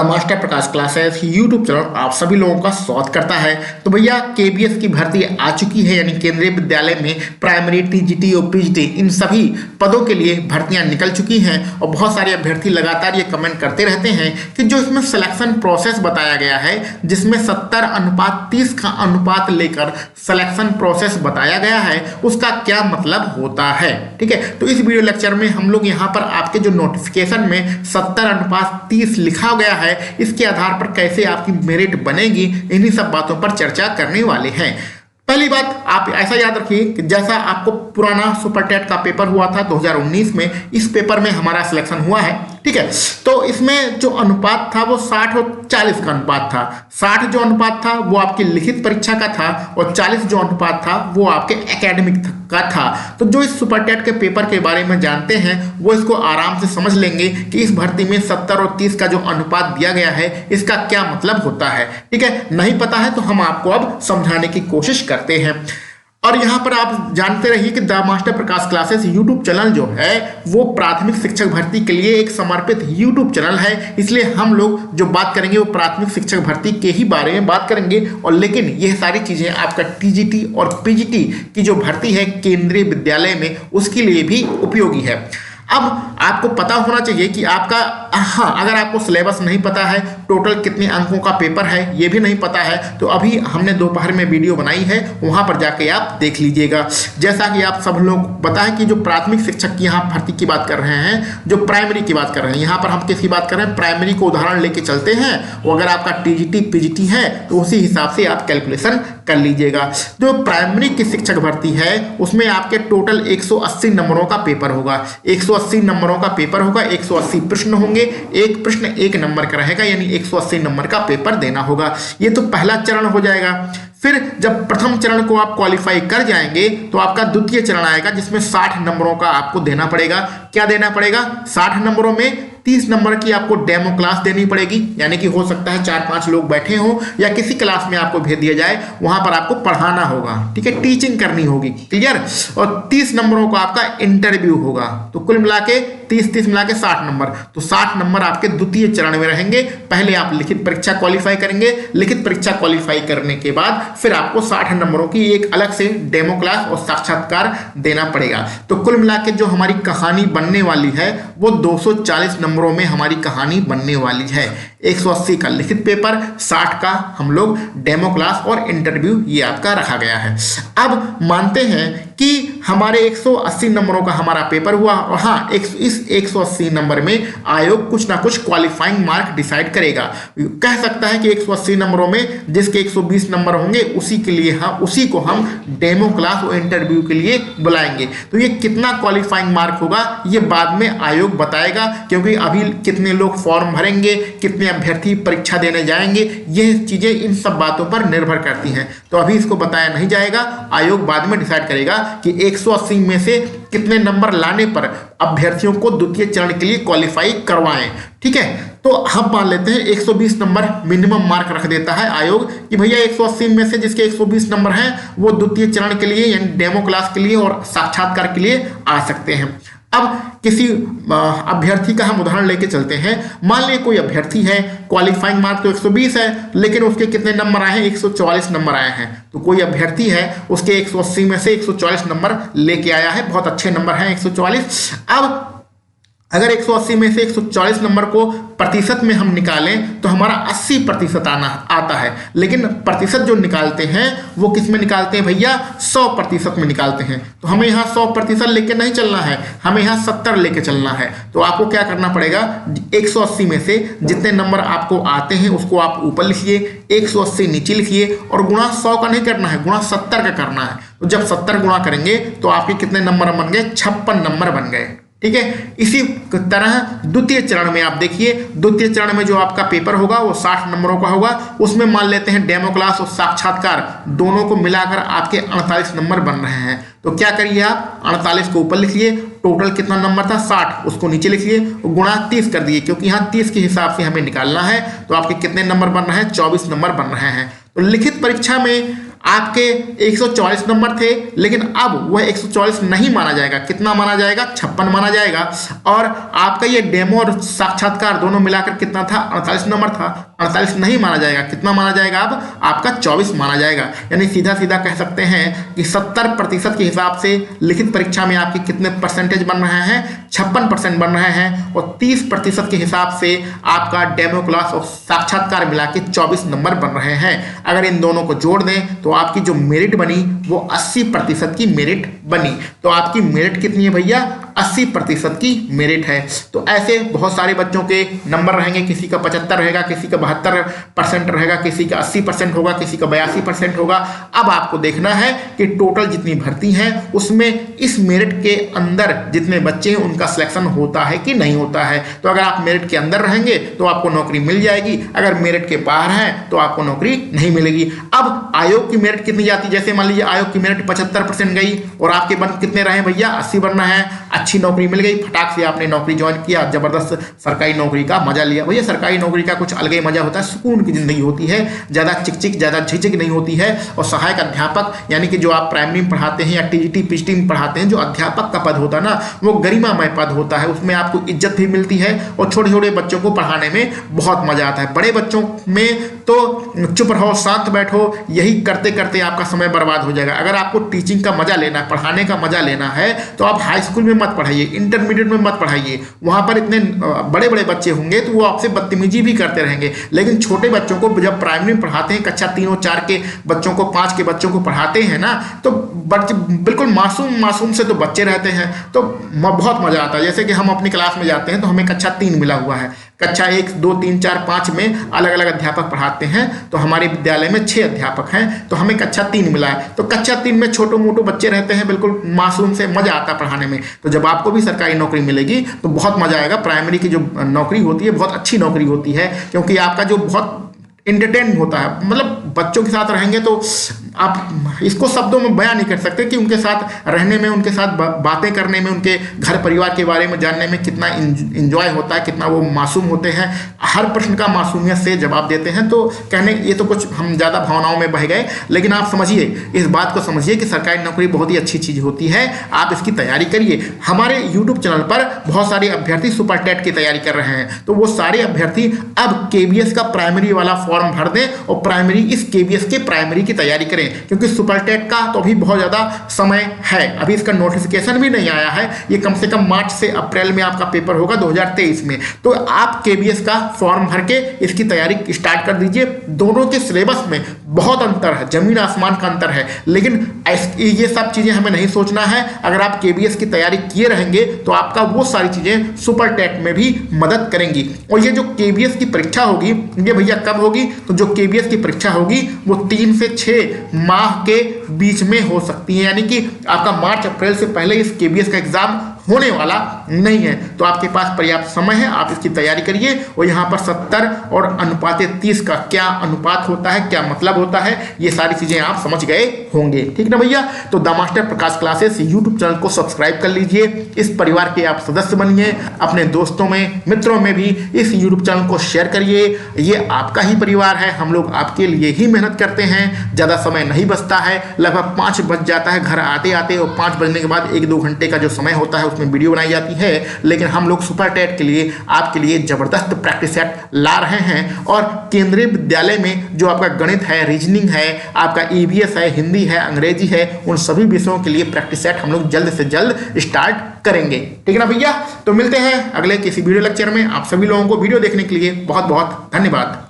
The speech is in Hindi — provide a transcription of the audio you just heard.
मास्टर प्रकाश क्लासेस यूट्यूब चैनल आप सभी लोगों का स्वागत करता है। तो भैया केबीएस की भर्ती आ चुकी है, यानी केंद्रीय विद्यालय में प्राइमरी टीजीटी और पीजीटी इन सभी पदों के लिए भर्तियां निकल चुकी हैं। और बहुत सारे अभ्यर्थी लगातार ये कमेंट करते रहते हैं कि जो इसमें सिलेक्शन प्रोसेस बताया गया है, जिसमें 70:30 का अनुपात लेकर सिलेक्शन प्रोसेस बताया गया है, उसका क्या मतलब होता है। ठीक है, तो इस वीडियो लेक्चर में हम लोग यहाँ पर आपके जो नोटिफिकेशन में 70:30 लिखा गया है, इसके आधार पर कैसे आपकी मेरिट बनेगी, इन्हीं सब बातों पर चर्चा करने वाले हैं। पहली बात आप ऐसा याद रखिए कि जैसा आपको पुराना सुपर टेट का पेपर हुआ था 2019 में, इस पेपर में हमारा सिलेक्शन हुआ है। ठीक है, तो इसमें जो अनुपात था वो 60 और 40 का अनुपात था। 60 जो अनुपात था वो आपकी लिखित परीक्षा का था और 40 जो अनुपात था वो आपके एकेडमिक का था। तो जो इस सुपर टेट के पेपर के बारे में जानते हैं वो इसको आराम से समझ लेंगे कि इस भर्ती में 70 और 30 का जो अनुपात दिया गया है इसका क्या मतलब होता है। ठीक है, नहीं पता है तो हम आपको अब समझाने की कोशिश करते हैं। और यहाँ पर आप जानते रहिए कि the master Prakash classes YouTube channel जो है वो प्राथमिक शिक्षक भर्ती के लिए एक समर्पित यूट्यूब चैनल है, इसलिए हम लोग जो बात करेंगे वो प्राथमिक शिक्षक भर्ती के ही बारे में बात करेंगे। और लेकिन ये सारी चीजें आपका टीजीटी और पीजीटी की जो भर्ती है केंद्रीय विद्यालय में, उसके लिए भी उपयोगी है। अब आपको पता होना चाहिए कि आपका अगर आपको सिलेबस नहीं पता है, टोटल कितने अंकों का पेपर है ये भी नहीं पता है, तो अभी हमने दोपहर में वीडियो बनाई है, वहां पर जाके आप देख लीजिएगा। जैसा कि आप सब लोग पता है कि जो प्राथमिक शिक्षक की यहाँ भर्ती की बात कर रहे हैं, जो प्राइमरी की बात कर रहे हैं, यहाँ पर हम किसकी बात कर रहे हैं, प्राइमरी को उदाहरण लेके चलते हैं। और अगर आपका टीजीटी पीजीटी है तो उसी हिसाब से आप कैलकुलेशन कर लीजिएगा। जो प्राइमरी की शिक्षक भर्ती है उसमें आपके टोटल 180 नंबरों का पेपर होगा। 180 नंबरों का पेपर होगा, 180 प्रश्न होंगे, एक प्रश्न 1 नंबर का रहेगा, यानी 180 नंबर का पेपर देना होगा। ये तो पहला चरण हो जाएगा। फिर जब प्रथम चरण को आप क्वालिफाई कर जाएंगे तो आपका द्वितीय चरण आएगा, जिसमें 60 नंबरों का आपको देना पड़ेगा। क्या देना पड़ेगा? 60 नंबरों में 30 नंबर की आपको डेमो क्लास देनी पड़ेगी, यानी कि हो सकता है 4-5 लोग बैठे हों या किसी क्लास में आपको भेज दिया जाए, वहां पर आपको पढ़ाना होगा। ठीक है, टीचिंग करनी होगी। क्लियर? और 30 नंबरों का आपका इंटरव्यू होगा। तो कुल मिला के 30 मिला के 60 नंबर। तो 60 नंबर आपके द्वितीय चरण में रहेंगे। पहले आप लिखित परीक्षा क्वालिफाई करेंगे, लिखित परीक्षा क्वालिफाई करने के बाद फिर आपको 60 नंबरों की एक अलग से डेमो क्लास और साक्षात्कार देना पड़ेगा। तो कुल मिला के जो हमारी कहानी बनने वाली है वो 240 नंबरों में हमारी कहानी बनने वाली है। 180 का लिखित पेपर, 60 का हम लोग डेमो क्लास और इंटरव्यू ये आपका रखा गया है। अब मानते हैं कि हमारे 180 नंबरों का हमारा पेपर हुआ और हाँ, इस 180 नंबर में आयोग कुछ ना कुछ क्वालिफाइंग मार्क डिसाइड करेगा। कह सकता है कि 180 नंबरों में जिसके 120 नंबर होंगे उसी को हम डेमो क्लास और इंटरव्यू के लिए बुलाएंगे। तो ये कितना क्वालिफाइंग मार्क होगा ये बाद में आयोग बताएगा, क्योंकि अभी कितने लोग फॉर्म भरेंगे, कितने अभ्यर्थी परीक्षा देने जाएंगे, ये चीजें इन सब बातों पर निर्भर करती हैं। तो अभी इसको बताया नहीं जाएगा, आयोग बाद में डिसाइड करेगा कि 180 में से कितने नंबर लाने पर अभ्यर्थियों को द्वितीय चरण के लिए क्वालिफाई करवाएं। ठीक है, तो हम मान लेते हैं 120 नंबर मिनिमम मार्क रख देता है आयोग कि भैया 180 में से जिसके 120 नंबर हैं वो द्वितीय चरण के लिए यानी डेमो क्लास के लिए और साक्षात्कार के लिए आ सकते हैं। अब किसी अभ्यर्थी का हम उदाहरण लेके चलते हैं। मान लीजिए कोई अभ्यर्थी है, क्वालिफाइंग मार्क तो 120 है, लेकिन उसके कितने नंबर आए हैं? 144 नंबर आए हैं। तो कोई अभ्यर्थी है उसके 180 में से 144 नंबर लेके आया है, बहुत अच्छे नंबर हैं 144। अब अगर 180 में से 140 नंबर को प्रतिशत में हम निकालें तो हमारा 80% आता है। लेकिन प्रतिशत जो निकालते हैं वो किस में निकालते हैं भैया? 100% में निकालते हैं। तो हमें यहाँ 100% लेके नहीं चलना है, हमें यहाँ 70 लेके चलना है। तो आपको क्या करना पड़ेगा? 180 में से जितने नंबर आपको आते हैं उसको आप ऊपर लिखिए, 180 नीचे लिखिए और गुणा 100 का नहीं करना है, गुणा 70 का करना है। तो जब 70 गुणा करेंगे तो आपके कितने नंबर बन गए? 56 नंबर बन गए। ठीक है, इसी तरह द्वितीय चरण में आप देखिए, द्वितीय चरण में जो आपका पेपर होगा वो 60 नंबरों का होगा। उसमें मान लेते हैं डेमो क्लास और साक्षात्कार दोनों को मिलाकर आपके 48 नंबर बन रहे हैं। तो क्या करिए आप 48 को ऊपर लिखिए, टोटल कितना नंबर था 60, उसको नीचे लिखिए, गुणा 30 कर दिए, क्योंकि यहाँ 30 के हिसाब से हमें निकालना है। तो आपके कितने नंबर बन रहे हैं? 24 नंबर बन रहे हैं। तो लिखित परीक्षा में आपके 144 नंबर थे, लेकिन अब वह 144 नहीं माना जाएगा। कितना माना जाएगा? 56 माना जाएगा। और आपका ये डेमो और साक्षात्कार दोनों मिलाकर कितना था? 48 नंबर था। 48 नहीं माना जाएगा। कितना माना जाएगा? अब आपका 24 माना जाएगा। यानी सीधा सीधा कह सकते हैं कि 70% के हिसाब से लिखित परीक्षा में आपके कितने परसेंटेज बन रहे हैं? 56% बन रहे हैं। और 30% के हिसाब से आपका डेमो क्लास और साक्षात्कार मिला के 24 नंबर बन रहे हैं। अगर इन दोनों को जोड़ दें तो आपकी जो मेरिट बनी वो 80% की मेरिट बनी। तो आपकी मेरिट कितनी है भैया? 80% की मेरिट है। तो ऐसे बहुत सारे बच्चों के नंबर रहेंगे। किसी का 75 रहेगा, किसी का 72% रहेगा, किसी का 80% होगा, किसी का 82% होगा। अब आपको देखना है कि टोटल जितनी भर्ती हैं उसमें इस मेरिट के अंदर जितने बच्चे हैं उनका सिलेक्शन होता है कि नहीं होता है। तो अगर आप मेरिट के अंदर रहेंगे तो आपको नौकरी मिल जाएगी, अगर मेरिट के बाहर हैं तो आपको नौकरी नहीं मिलेगी। अब आयोग की मेरिट कितनी जाती है? जैसे मान लीजिए आयोग की मेरिट 75% गई और आपके बन कितने रहे भैया? 80 बनना है। अच्छी नौकरी मिल गई, फटाक से आपने नौकरी ज्वाइन किया, जबरदस्त सरकारी नौकरी का मजा लिया। भैया सरकारी नौकरी का कुछ अलग ही मजा होता है, सुकून की जिंदगी होती है, ज्यादा चिकचिक ज्यादा झिझक नहीं होती है। और सहायक अध्यापक यानी कि जो आप प्राइमरी में पढ़ाते हैं या टीजीटी पीजीटी में पढ़ाते हैं, जो अध्यापक का पद होता है ना, वो गरिमामय पद होता है। उसमें आपको इज्जत भी मिलती है और छोटे छोटे बच्चों को पढ़ाने में बहुत मजा आता है। बड़े बच्चों में तो चुप रहो, शांत बैठो, यही करते करते आपका समय बर्बाद हो जाएगा। अगर आपको टीचिंग का मजा लेना है, पढ़ाने का मजा लेना है, तो आप हाई स्कूल में मत पढ़ाइए, इंटरमीडिएट में मत पढ़ाइए। वहां पर इतने बड़े बड़े बच्चे होंगे तो वो आपसे बदतमीजी भी करते रहेंगे। लेकिन छोटे बच्चों को जब प्राइमरी में पढ़ाते हैं, कक्षा 3 और 4 के बच्चों को, 5 के बच्चों को पढ़ाते हैं ना, तो बच्चे बिल्कुल मासूम से तो बच्चे रहते हैं, तो बहुत मजा आता है। जैसे कि हम अपनी क्लास में जाते हैं तो हमें कक्षा 3 मिला हुआ है, कक्षा 1, 2, 3, 4, 5 में अलग अलग अध्यापक पढ़ाते हैं। तो हमारे विद्यालय में 6 अध्यापक हैं, तो हमें कक्षा 3 मिला है। तो कक्षा 3 में छोटे मोटे बच्चे रहते हैं, बिल्कुल मासूम से, मजा आता है पढ़ाने में। तो जब आपको भी सरकारी नौकरी मिलेगी तो बहुत मजा आएगा। प्राइमरी की जो नौकरी होती है बहुत अच्छी नौकरी होती है, क्योंकि आपका जो बहुत एंटरटेन होता है, मतलब बच्चों के साथ रहेंगे तो आप इसको शब्दों में बयां नहीं कर सकते कि उनके साथ रहने में, उनके साथ बातें करने में, उनके घर परिवार के बारे में जानने में कितना इंजॉय होता है, कितना वो मासूम होते हैं। हर प्रश्न का मासूमियत से जवाब देते हैं। तो कहने ये तो कुछ हम ज़्यादा भावनाओं में बह गए, लेकिन आप समझिए, इस बात को समझिए कि सरकारी नौकरी बहुत ही अच्छी चीज़ होती है। आप इसकी तैयारी करिए। हमारे यूट्यूब चैनल पर बहुत सारे अभ्यर्थी सुपर टेट की तैयारी कर रहे हैं, तो वो सारे अभ्यर्थी अब KBS का प्राइमरी वाला फॉर्म भर दें और प्राइमरी इस KBS के प्राइमरी की तैयारी करें, क्योंकि सुपर टेट का तो अभी बहुत ज़्यादा समय है। अभी इसका नोटिफिकेशन भी नहीं आया है। ये कम से कम मार्च से अप्रैल में आपका पेपर होगा 2023 में। तो आप KBS का फॉर्म भर के इसकी तैयारी स्टार्ट कर दीजिए। दोनों के सिलेबस में बहुत अंतर है, जमीन आसमान का अंतर है, लेकिन ये सब चीज़ें हमें नहीं सोचना है। अगर आप KBS की तैयारी किए रहेंगे तो आपका वो सारी चीज़ें सुपर टेट में भी मदद करेंगी। और ये जो KBS की परीक्षा होगी, ये भैया कब होगी? तो जो KBS की परीक्षा होगी वो 3 से 6 माह के बीच में हो सकती है, यानी कि आपका मार्च अप्रैल से पहले इस KBS का एग्जाम होने वाला नहीं है। तो आपके पास पर्याप्त समय है, आप इसकी तैयारी करिए। और यहाँ पर 70 और अनुपात 30 का क्या अनुपात होता है, क्या मतलब होता है, ये सारी चीजें आप समझ गए होंगे। ठीक ना भैया? तो the master Prakash classes YouTube channel को सब्सक्राइब कर लीजिए। इस परिवार के आप सदस्य बनिए। अपने दोस्तों में, मित्रों में भी इस यूट्यूब चैनल को शेयर करिए। ये आपका ही परिवार है, हम लोग आपके लिए ही मेहनत करते हैं। ज़्यादा समय नहीं बचता है, लगभग 5 बज जाता है घर आते आते, और 5 बजने के बाद 1-2 घंटे का जो समय होता है उसमें वीडियो बनाई जाती है। लेकिन हम लोग सुपर टेट के लिए आपके लिए जबरदस्त प्रैक्टिस सेट ला रहे हैं। और केंद्रीय विद्यालय में जो आपका गणित है, रीजनिंग है, आपका EVS है, हिंदी है, अंग्रेजी है, उन सभी विषयों के लिए प्रैक्टिस सेट हम लोग जल्द से जल्द स्टार्ट करेंगे। ठीक है ना भैया? तो मिलते हैं अगले किसी वीडियो लेक्चर में। आप सभी लोगों को वीडियो देखने के लिए बहुत बहुत धन्यवाद।